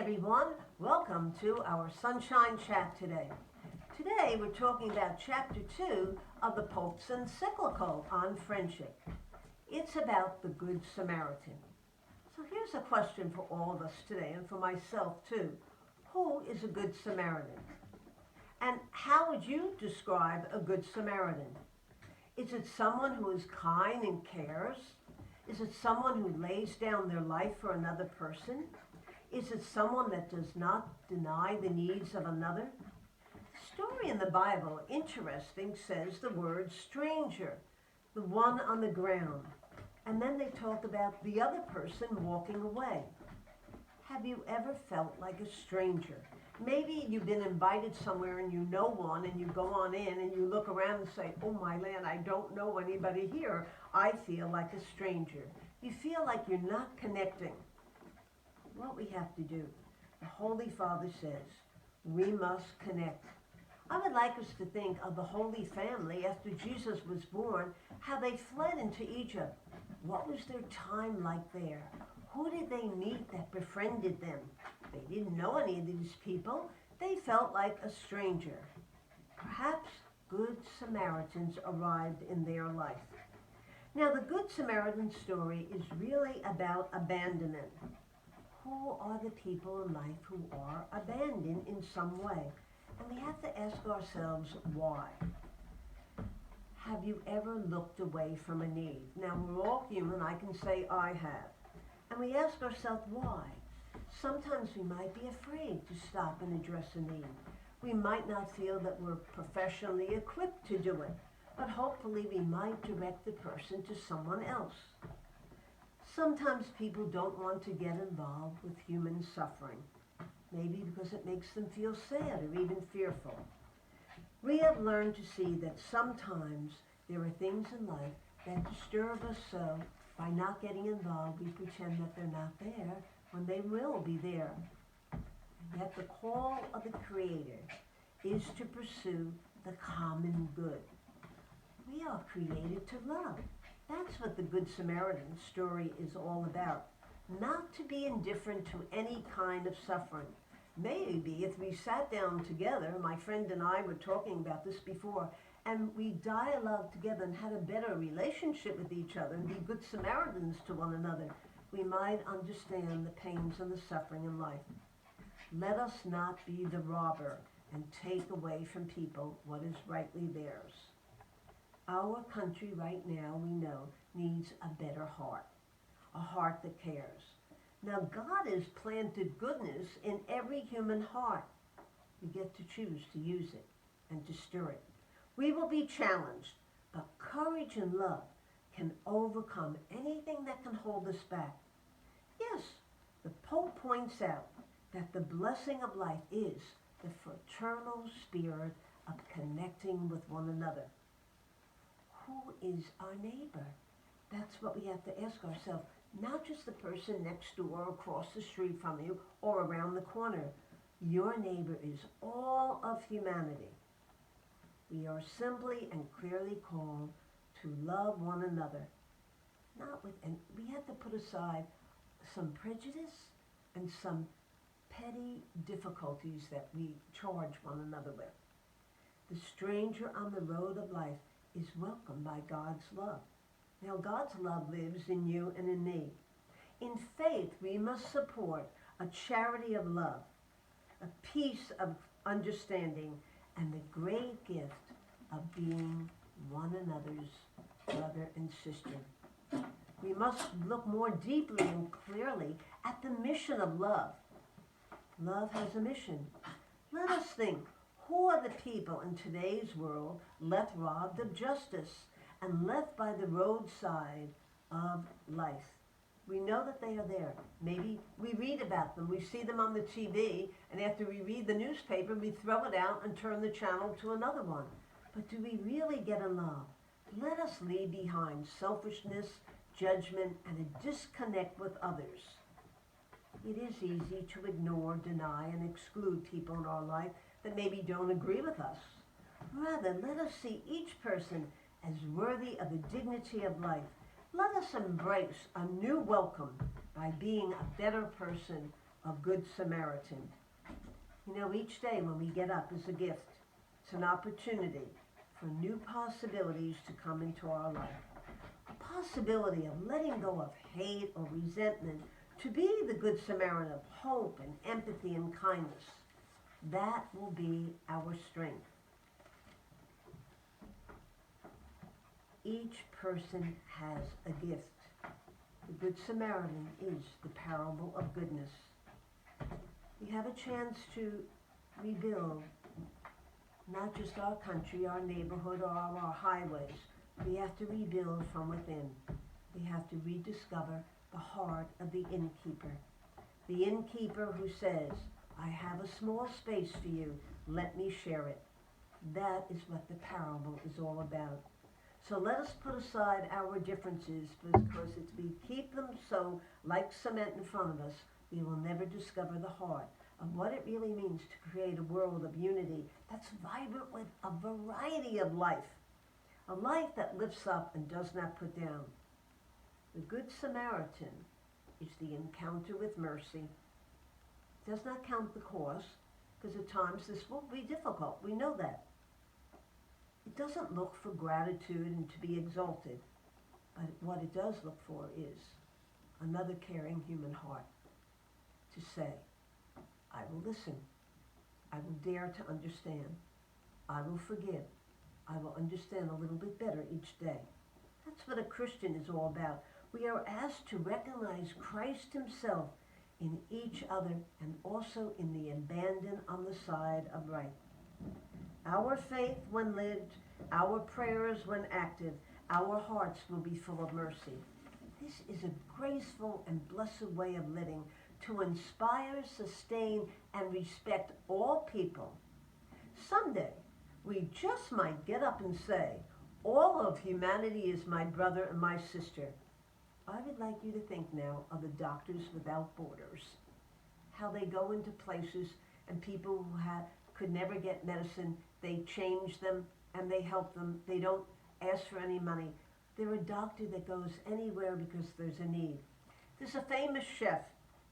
everyone, welcome to our Sunshine Chat today. Today we're talking about chapter 2 of the Pope's Encyclical on friendship. It's about the Good Samaritan. So here's a question for all of us today and for myself too. Who is a Good Samaritan? And how would you describe a Good Samaritan? Is it someone who is kind and cares? Is it someone who lays down their life for another person? Is it someone that does not deny the needs of another? The story in the Bible, interesting, says the word stranger, the one on the ground. And then they talk about the other person walking away. Have you ever felt like a stranger? Maybe you've been invited somewhere and you know one and you go on in and you look around and say, oh my land, I don't know anybody here. I feel like a stranger. You feel like you're not connecting. What we have to do, the Holy Father says, we must connect. I would like us to think of the Holy Family after Jesus was born, how they fled into Egypt. What was their time like there? Who did they meet that befriended them? They didn't know any of these people. They felt like a stranger. Perhaps Good Samaritans arrived in their life. Now, the Good Samaritan story is really about abandonment. Who are the people in life who are abandoned in some way? And we have to ask ourselves why. Have you ever looked away from a need? Now, we're all human. I can say I have. And we ask ourselves why. Sometimes we might be afraid to stop and address a need. We might not feel that we're professionally equipped to do it, but hopefully we might direct the person to someone else. Sometimes people don't want to get involved with human suffering, maybe because it makes them feel sad or even fearful. We have learned to see that sometimes there are things in life that disturb us, so by not getting involved, we pretend that they're not there when they will be there. And yet the call of the Creator is to pursue the common good. We are created to love. That's what the Good Samaritan story is all about. Not to be indifferent to any kind of suffering. Maybe if we sat down together, my friend and I were talking about this before, and we dialogued together and had a better relationship with each other and be good Samaritans to one another, we might understand the pains and the suffering in life. Let us not be the robber and take away from people what is rightly theirs. Our country right now, we know, needs a better heart, a heart that cares. Now, God has planted goodness in every human heart. We get to choose to use it and to stir it. We will be challenged, but courage and love can overcome anything that can hold us back. Yes, the Pope points out that the blessing of life is the fraternal spirit of connecting with one another. Who is our neighbor? That's what we have to ask ourselves. Not just the person next door, across the street from you, or around the corner. Your neighbor is all of humanity. We are simply and clearly called to love one another. And we have to put aside some prejudice and some petty difficulties that we charge one another with. The stranger on the road of life is welcomed by God's love. Now, God's love lives in you and in me. In faith, we must support a charity of love, a peace of understanding, and the great gift of being one another's brother and sister. We must look more deeply and clearly at the mission of love. Love has a mission. Let us think, who are the people in today's world left robbed of justice and left by the roadside of life? We know that they are there. Maybe we read about them. We see them on the TV, and after we read the newspaper, we throw it out and turn the channel to another one. But do we really get involved? Let us leave behind selfishness, judgment, and a disconnect with others. It is easy to ignore, deny, and exclude people in our life that maybe don't agree with us. Rather, let us see each person as worthy of the dignity of life. Let us embrace a new welcome by being a better person, a Good Samaritan. You know, each day when we get up is a gift. It's an opportunity for new possibilities to come into our life. A possibility of letting go of hate or resentment to be the Good Samaritan of hope and empathy and kindness. That will be our strength. Each person has a gift. The Good Samaritan is the parable of goodness. We have a chance to rebuild not just our country, our neighborhood, or our highways. We have to rebuild from within. We have to rediscover the heart of the innkeeper. The innkeeper who says, I have a small space for you, let me share it. That is what the parable is all about. So let us put aside our differences, because if we keep them so like cement in front of us, we will never discover the heart of what it really means to create a world of unity that's vibrant with a variety of life. A life that lifts up and does not put down. The Good Samaritan is the encounter with mercy. It does not count the cost, because at times this will be difficult. We know that. It doesn't look for gratitude and to be exalted, but what it does look for is another caring human heart to say, I will listen. I will dare to understand. I will forgive. I will understand a little bit better each day. That's what a Christian is all about. We are asked to recognize Christ himself in each other and also in the abandoned on the side of right. Our faith when lived, our prayers when active, our hearts will be full of mercy. This is a graceful and blessed way of living to inspire, sustain, and respect all people. Someday, we just might get up and say, all of humanity is my brother and my sister. I would like you to think now of the Doctors Without Borders, how they go into places and people who could never get medicine, they change them and they help them. They don't ask for any money. They're a doctor that goes anywhere because there's a need. There's a famous chef.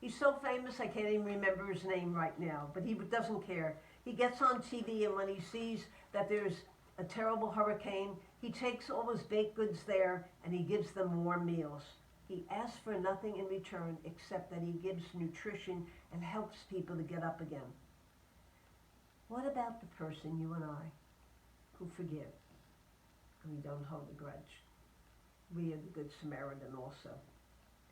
He's so famous I can't even remember his name right now, but he doesn't care. He gets on TV, and when he sees that there's a terrible hurricane, he takes all his baked goods there and he gives them warm meals. He asks for nothing in return except that he gives nutrition and helps people to get up again. What about the person, you and I, who forgive and we don't hold a grudge? We are the Good Samaritan also.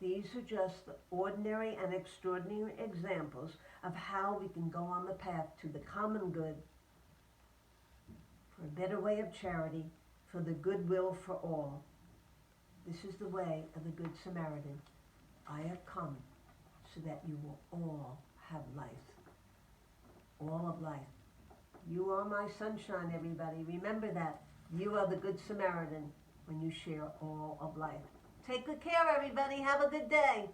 These are just the ordinary and extraordinary examples of how we can go on the path to the common good, for a better way of charity, for the goodwill for all. This is the way of the Good Samaritan. I have come so that you will all have life. All of life. You are my sunshine, everybody. Remember that. You are the Good Samaritan when you share all of life. Take good care, everybody. Have a good day.